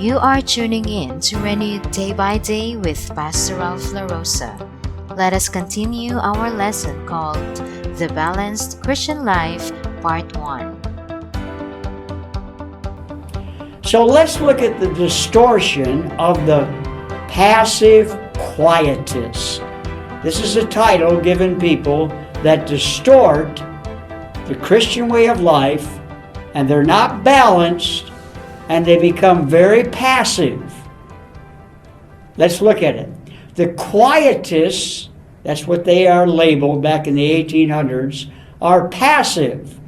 You are tuning in to Renewed Day by Day with Pastor LaRosa. Let us continue our lesson called The Balanced Christian Life, Part 1. So let's look at the distortion of the passive quietist. This is a title given people that distort the Christian way of life, and they're not balanced, and they become very passive. Let's look at it. The quietists, that's what they are labeled back in the 1800s, are passive.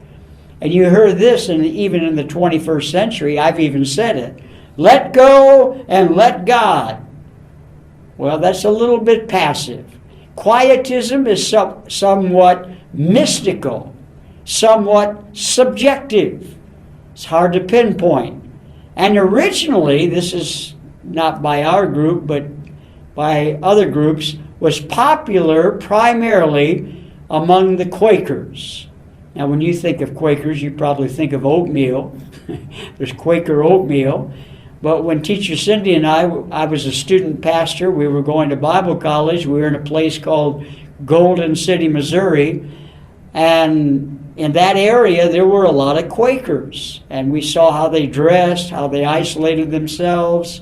And you heard this even in the 21st century. I've even said it. Let go and let God. Well, that's a little bit passive. Quietism is somewhat mystical, somewhat subjective. It's hard to pinpoint. And originally, this is not by our group, but by other groups, was popular primarily among the Quakers. Now, when you think of Quakers, you probably think of oatmeal. There's Quaker oatmeal. But when Teacher Cindy and I was a student pastor, we were going to Bible college. We were in a place called Golden City, Missouri. And in that area, there were a lot of Quakers. And we saw how they dressed, how they isolated themselves,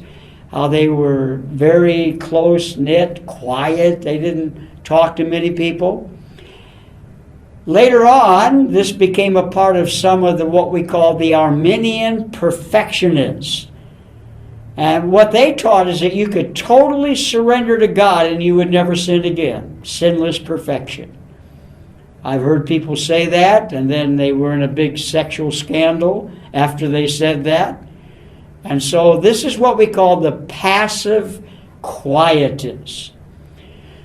how they were very close-knit, quiet. They didn't talk to many people. Later on, this became a part of some of what we call the Arminian perfectionists. And what they taught is that you could totally surrender to God and you would never sin again. Sinless perfection. I've heard people say that, and then they were in a big sexual scandal after they said that. And so this is what we call the passive quietists.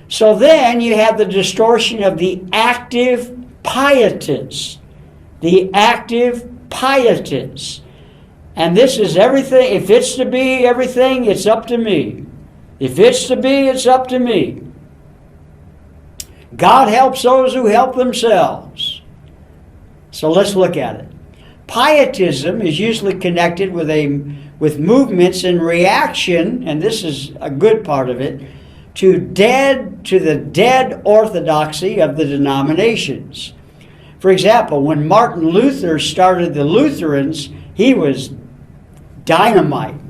So then you have the distortion of the active pietists. The active pietists. And this is everything. If it's to be everything, it's up to me. If it's to be, it's up to me. God helps those who help themselves. So let's look at it. Pietism is usually connected with movements in reaction, and this is a good part of it, to the dead orthodoxy of the denominations. For example, when Martin Luther started the Lutherans, he was dynamite.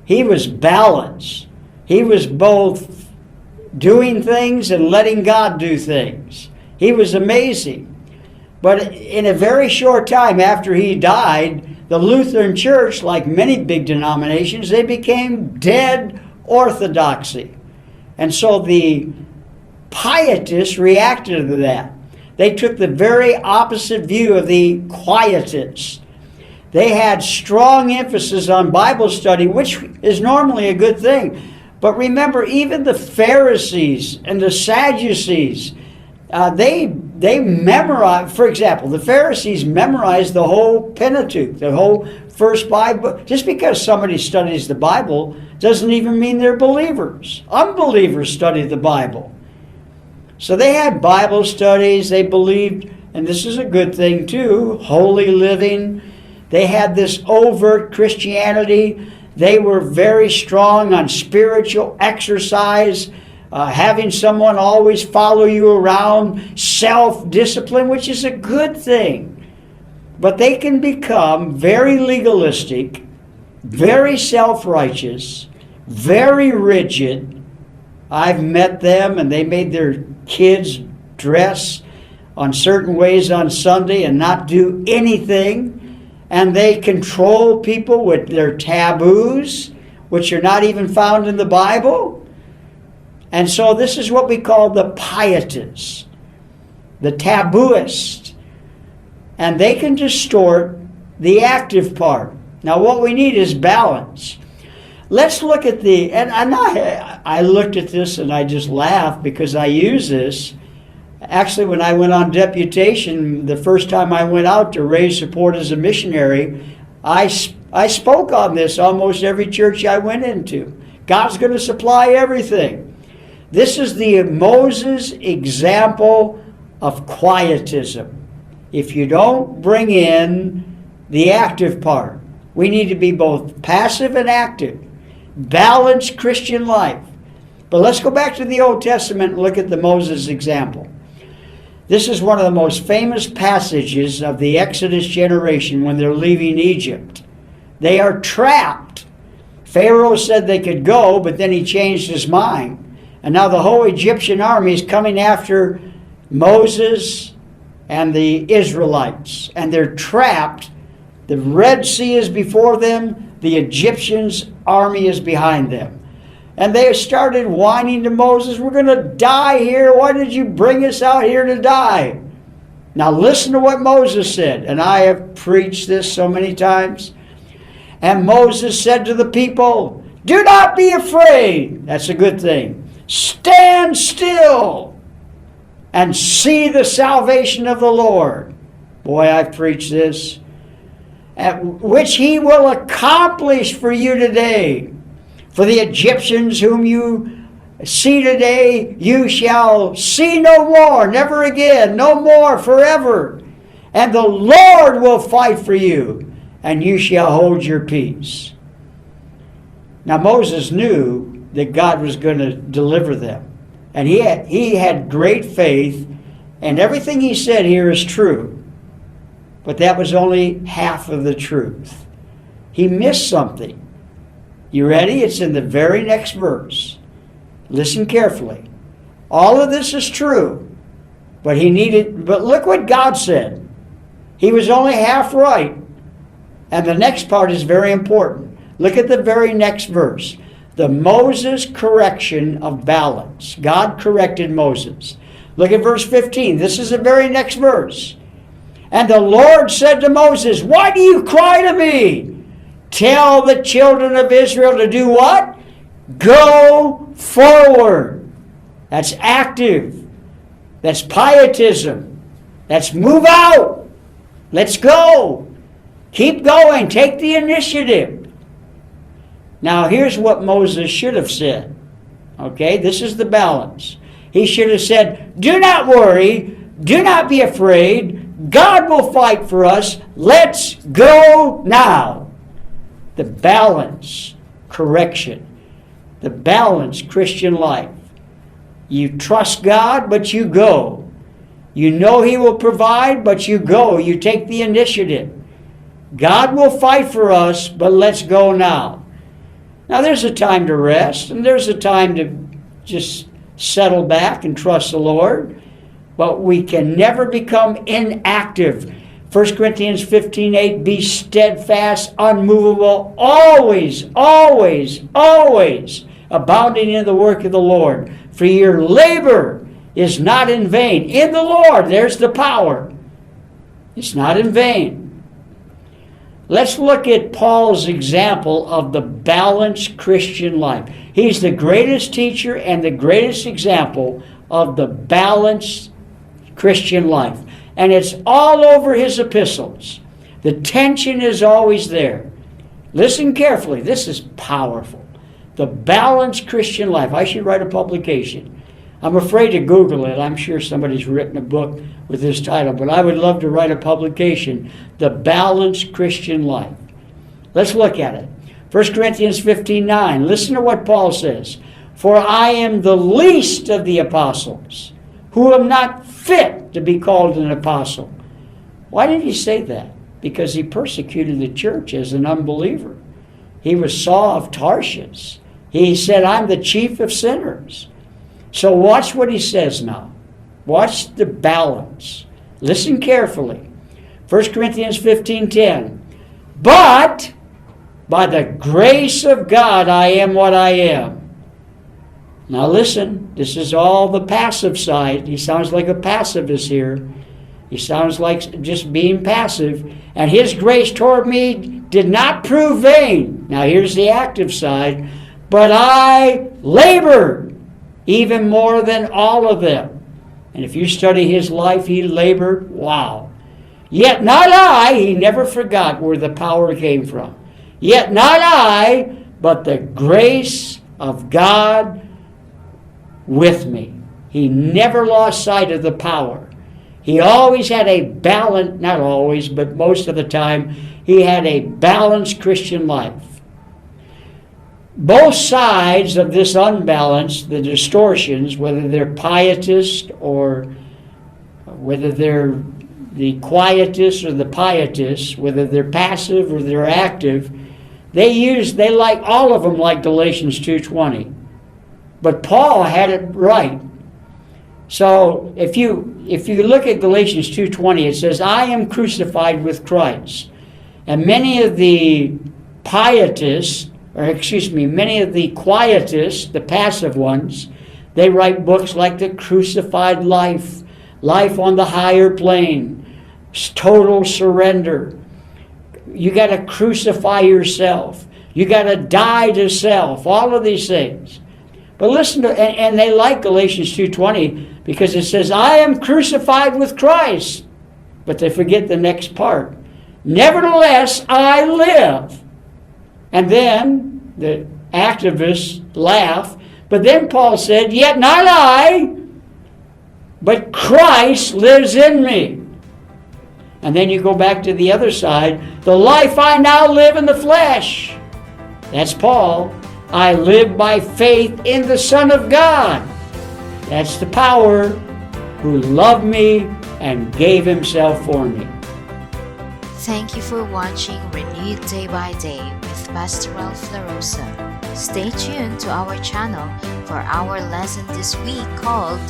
He was balanced. He was both doing things and letting God do things. He was amazing. But in a very short time after he died, the Lutheran Church, like many big denominations, they became dead orthodoxy. And so the pietists reacted to that. They took the very opposite view of the quietists. They had strong emphasis on Bible study, which is normally a good thing. But remember, even the Pharisees and the Sadducees, they memorized, for example, the Pharisees memorized the whole Pentateuch, the whole first Bible. Just because somebody studies the Bible doesn't even mean they're believers. Unbelievers study the Bible. So they had Bible studies, they believed, and this is a good thing too, holy living. They had this overt Christianity. They were very strong on spiritual exercise, having someone always follow you around, self-discipline, which is a good thing. But they can become very legalistic, very self-righteous, very rigid. I've met them, and they made their kids dress on certain ways on Sunday and not do anything. And they control people with their taboos, which are not even found in the Bible. And so this is what we call the pietists, the tabooists. And they can distort the active part. Now what we need is balance. Let's look at I looked at this and I just laughed because I use this. Actually, when I went on deputation, the first time I went out to raise support as a missionary, I spoke on this almost every church I went into. God's going to supply everything. This is the Moses example of quietism. If you don't bring in the active part, We need to be both passive and active. Balanced Christian life. But let's go back to the Old Testament and look at the Moses example. This is one of the most famous passages of the Exodus generation when they're leaving Egypt. They are trapped. Pharaoh said they could go, but then he changed his mind. And now the whole Egyptian army is coming after Moses and the Israelites. And they're trapped. The Red Sea is before them. The Egyptians' army is behind them. And they started whining to Moses, we're going to die here. Why did you bring us out here to die? Now listen to what Moses said. And I have preached this so many times. And Moses said to the people, do not be afraid. That's a good thing. Stand still and see the salvation of the Lord. Boy, I've preached this. Which he will accomplish for you today. For the Egyptians whom you see today, you shall see no more, never again, no more, forever. And the Lord will fight for you, and you shall hold your peace. Now Moses knew that God was going to deliver them. And he had great faith, and everything he said here is true. But that was only half of the truth. He missed something. You ready? It's in the very next verse. Listen carefully. All of this is true, but look what God said. He was only half right. And the next part is very important. Look at the very next verse. The Moses correction of balance. God corrected Moses. Look at verse 15. This is the very next verse. And the Lord said to Moses, why do you cry to me? Tell the children of Israel to do what? Go forward. That's active. That's pietism. That's move out. Let's go. Keep going. Take the initiative. Now here's what Moses should have said. Okay, this is the balance. He should have said, do not worry. Do not be afraid. God will fight for us. Let's go now. The balance, correction. The balanced Christian life. You trust God, but you go. You know He will provide, but you go. You take the initiative. God will fight for us, but let's go now. Now there's a time to rest, and there's a time to just settle back and trust the Lord. But we can never become inactive. 1 Corinthians 15:8, be steadfast, unmovable, always, always, always abounding in the work of the Lord. For your labor is not in vain. In the Lord, there's the power. It's not in vain. Let's look at Paul's example of the balanced Christian life. He's the greatest teacher and the greatest example of the balanced Christian life. And it's all over his epistles. The tension is always there. Listen carefully. This is powerful. The balanced Christian life. I should write a publication. I'm afraid to Google it. I'm sure somebody's written a book with this title, but I would love to write a publication. The balanced Christian life. Let's look at it. 1 Corinthians 15:9. Listen to what Paul says. For I am the least of the apostles, who am not fit to be called an apostle. Why did he say that? Because he persecuted the church as an unbeliever. He was Saul of Tarshish. He said, I'm the chief of sinners. So watch what he says now. Watch the balance. Listen carefully. 1 Corinthians 15:10. But by the grace of God I am what I am. Now listen, this is all the passive side. He sounds like a pacifist here. He sounds like just being passive. And his grace toward me did not prove vain. Now here's the active side. But I labored even more than all of them. And if you study his life, he labored. Wow. Yet not I. He never forgot where the power came from. Yet not I, but the grace of God with me. He never lost sight of the power. He always had a balance, not always, but most of the time, he had a balanced Christian life. Both sides of this unbalance, the distortions, whether they're pietist or whether they're the quietists or the pietists, whether they're passive or they're active, they like all of them like Galatians 2:20. But Paul had it right. So if you look at Galatians 2:20, it says, I am crucified with Christ. And many of the pietists, many of the quietists, the passive ones, they write books like The Crucified Life, Life on the Higher Plane, Total Surrender. You got to crucify yourself. You got to die to self. All of these things. But listen to, and they like Galatians 2:20 because it says, I am crucified with Christ. But they forget the next part. Nevertheless, I live. And then the activists laugh. But then Paul said, yet not I, but Christ lives in me. And then you go back to the other side. The life I now live in the flesh. That's Paul. I live by faith in the Son of God. That's the power who loved me and gave himself for me. Thank you for watching Renewed Day by Day with Pastor Ralph LaRosa. Stay tuned to our channel for our lesson this week called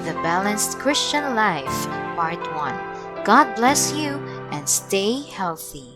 The Balanced Christian Life, Part 1. God bless you and stay healthy.